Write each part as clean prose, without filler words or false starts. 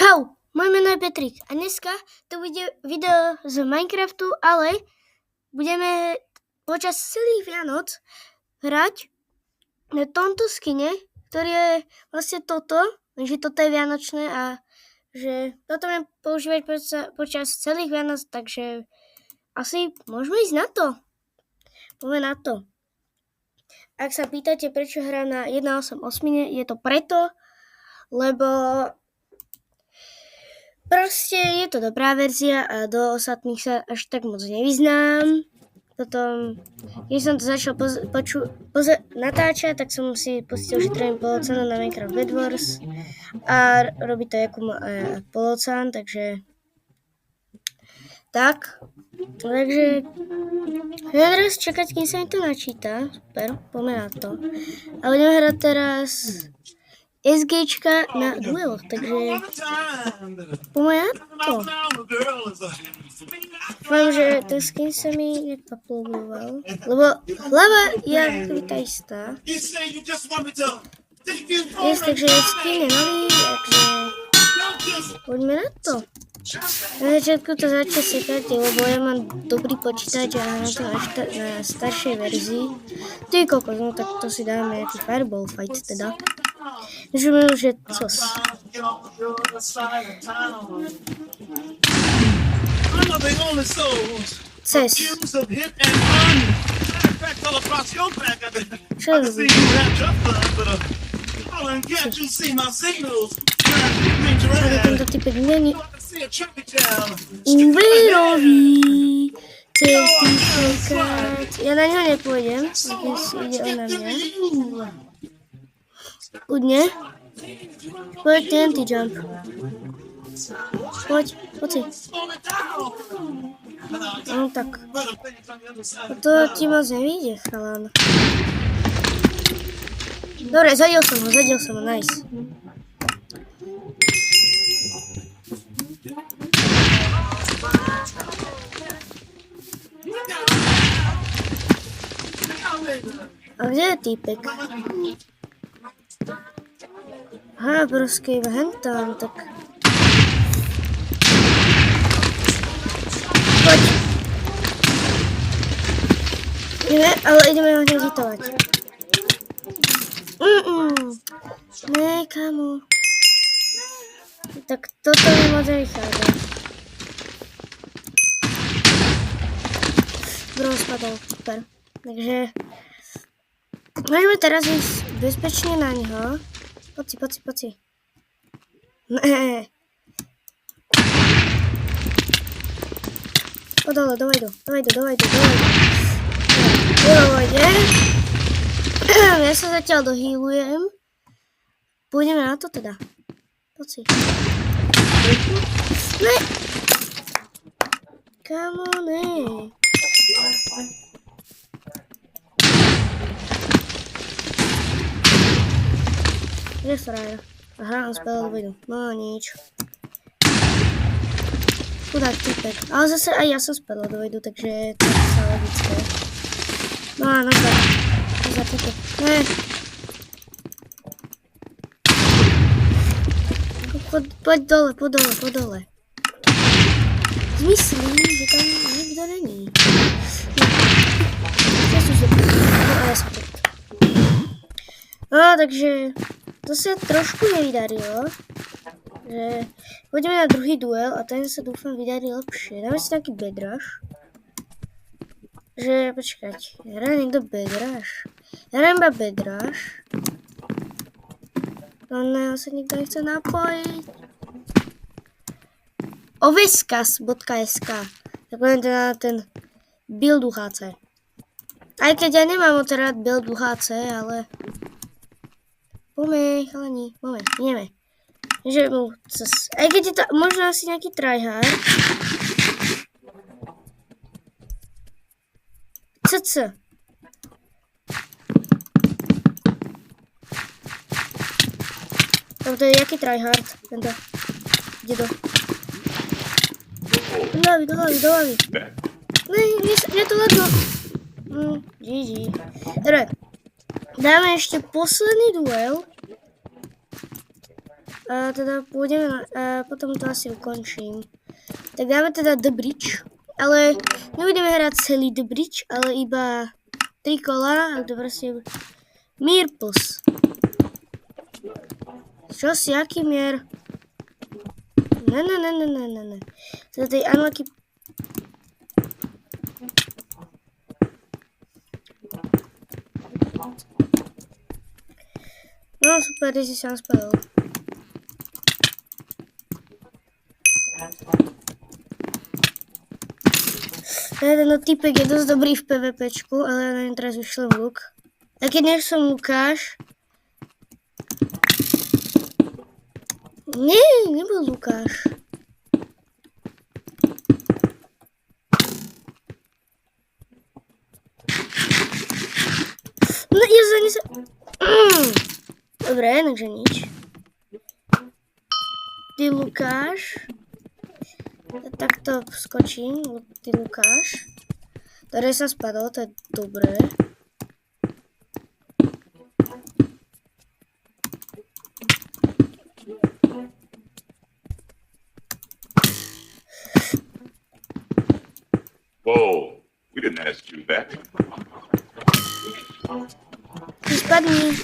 Čau, moje meno je Petrik a dneska to bude video z Minecraftu, ale budeme počas celých Vianoc hrať na tomto skine, ktorý je vlastne toto, že toto je vianočné a že toto budem používať počas celých Vianoc, takže asi môžeme ísť na to. Poďme na to. Ak sa pýtate, prečo hrám na 1.8.8, je to preto, lebo proste je to dobrá verzia a do ostatných sa až tak moc nevyznám. Potom, keď som to začal natáčať, tak som si pustil, že trávim polocanu na Minecraft Bed Wars a robí to Jakub Polocan, takže tak. Takže budem teraz čakať, kým sa mi to načíta. Super, poďme na to. A budeme hrať teraz SGčka na dueloch, takže poďme na to. Dúfam, že ten skin sa mi nepaploboval, lebo hlava je akoby tá istá. Takže skin je nový, takže poďme na to. Na začiatku to začne sekať, lebo ja mám dobrý počítač a mám to na staršej verzii. Ty kokos, no tak to si dáme nejaký fireball fight teda. Můžeme už jet cos. Ces. Čo robí? Ale tento typek není úverový certifikát. Ja na něho nepôjdem, když ide o na mňa. Kudne. Poď TNT jump. Poď si. No tak. To ti moc nevíde, chalán. Dobre, zadil som ho, nice. A kde je týpek? Aha, prostě iba hentam, tak... Poď. Ideme ho hneď hitovať. Ne, kamo. Tak toto mi moc nevychádza. Bro, spadol, super. Takže... Môžeme teraz ísť bezpečne na ňo. Poď si. Ne. Dole, dovaj. Ja sa zatiaľ dohýlujem. Pôjdeme na to teda. Poď si. Ne. Come on, ne. Kde je frajer? Aha, on spadol do vodu. No nič. Chudák typek. Ale zase aj ja som spadla do vodu, takže to je sa logické. No a nazdar typek. Ne. Poď dole. Myslím, že tam nikto není. No, takže to sa trošku nevydarilo, že pôjdeme na druhý duel a ten sa dúfam vydarí lepšie. Dáme si taký bedrush. Že, počkať, hrá niekto bedrush? Ja hrám iba bedrush. No ne, sa nikto nechce napojiť. Oveskas.sk. Tak poviem teda na ten build UHC. Aj keď ja nemám moc rád build UHC, ale... Poďme, chalani, ideme. Aj keď je to možno asi nejaký tryhard. CC. Tam to je jaký tryhard, tento dedo. Do hlavy. Ne, mne to ledno. GG. Dobre, dáme ešte posledný duel. A teda pôjdeme a potom to asi ukončím. Tak dáme teda The Bridge, ale nebudeme hrať celý The Bridge, ale iba 3 kola, a to proste Mirples. Čo si, aký mier? Ne. Teda tej unlucky... No super, ty si sám spadol. Ten typek je dosť dobrý v PvPčku, ale ja neviem, teraz vyšlem luk. A keď než som Lukáš... Nie, nebol Lukáš. No ja za ne sa... Dobre, takže nič. Ty Lukáš. Takto skočím, ty Lukáš. Tady som spadol, to je dobré. Whoa, we didn't ask you that. Ty spadni.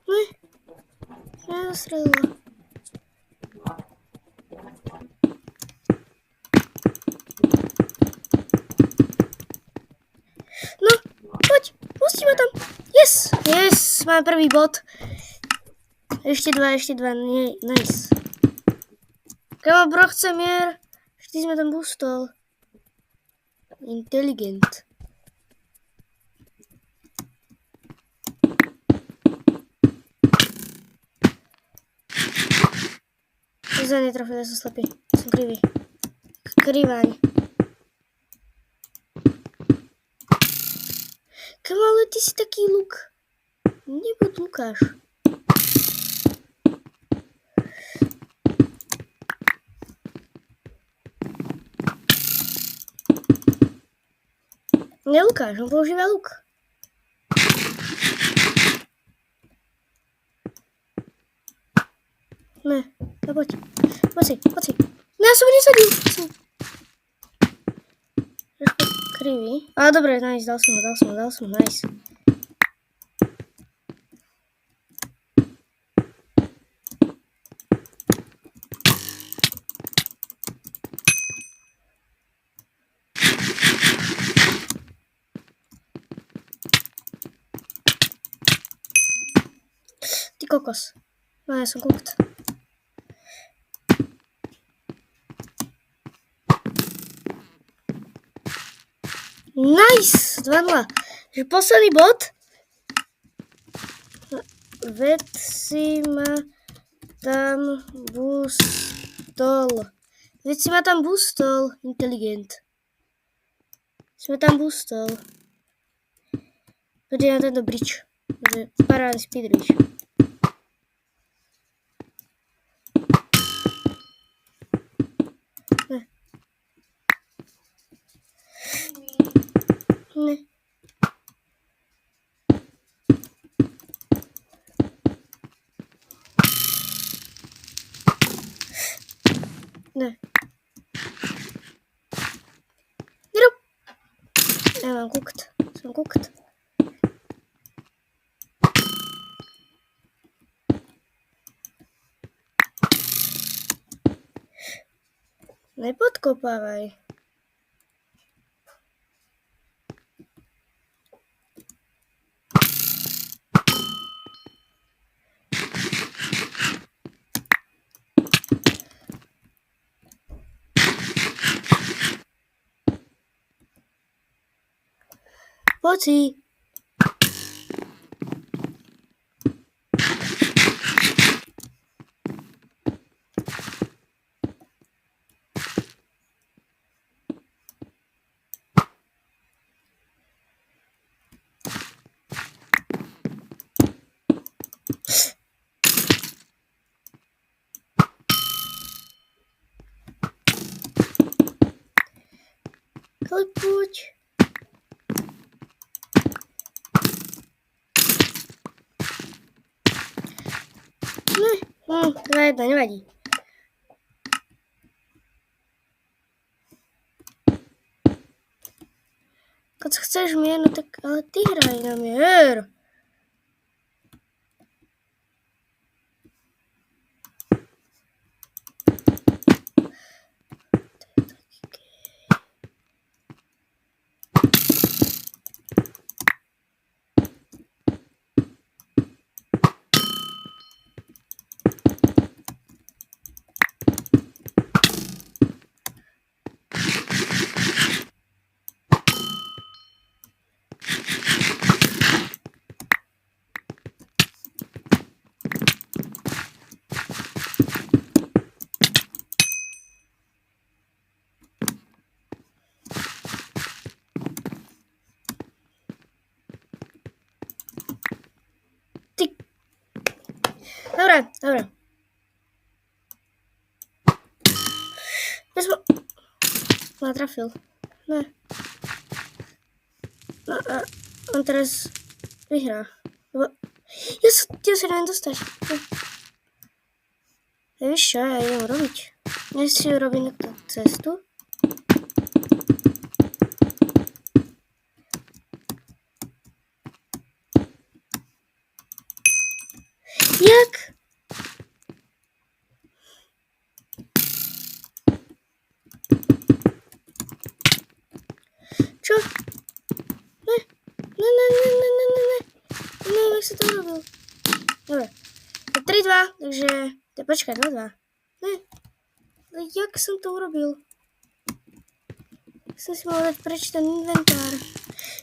Ne, nezastrelilo. No, poď, pusti ma tam. Yes, mám prvý bod. Ešte dva, nice. Kamo, bro, chce mier. Vždy sme tam boostol. Inteligent. Za netrafil, ja som slepý. Som krivý. Kriváň. Kamo, ale ty si taký luk. Nebuď Lukáš. Ne Lukáš, on používa luk. Ne, no poď. Poď si. Ne, ja som nesadil. Trošku krivý. Ale dobre, nice, dal som ho, nice. Ty kokos. No, ja som cooked. Nice! 2-0. Že posledný bod. Ved si ma tam boostol. Inteligent. Si ma tam boostol. Poďme na tento bridge. Parádny speedbridge. Ne. Ne. Nerob. Ja mám cooked. Som cooked. Nepodkopávaj. Poď si. Ale poď. 2-1, nevadí. Keď chceš mier, no tak ale ty hraj na mier. Dobre. Ja som... Ma trafil. Ne. No a on teraz vyhrá. Lebo... Ja sa neviem dostať. Víš čo, ja idem robiť. Než si urobím takto cestu. Jak? Čo? Ne. Neviem, jak sa to urobil. Dobre. 3-2, takže... Počkaj, 2-2. Ne. Ale jak som to urobil? Som si mal dať preč ten inventár.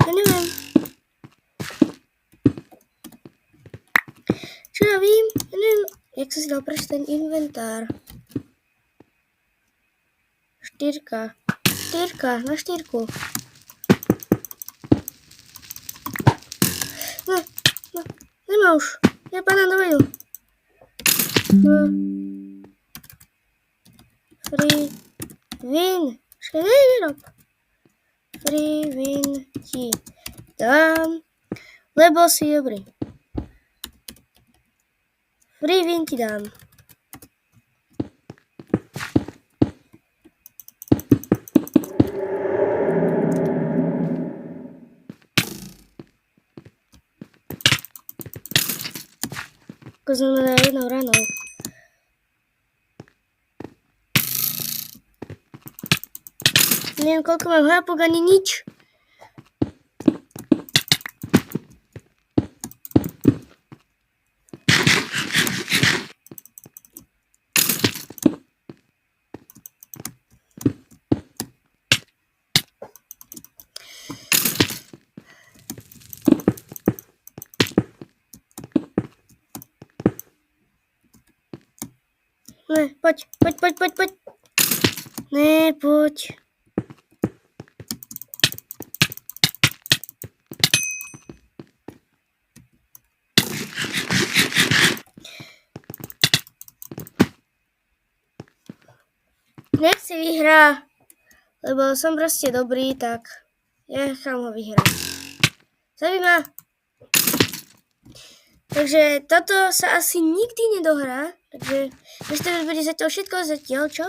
Ja neviem. Čo ja vím? Ja neviem, jak som si dal preč ten inventár. 4. Na 4. No, nemá už. Ja padám do vedu. Free win. Počkaj, nerob. Free win ti dám, lebo si dobrý. Free win ti dám. Ako sme dali jednou ranou. Neviem, koľko mám hápok, ani nič. Ne, poď. Ne, poď. Nech si vyhrá, lebo som proste dobrý, tak ja nechám ho vyhrať. Zabij ma. Takže toto sa asi nikdy nedohrá, takže to bude zatiaľ všetko. Čau.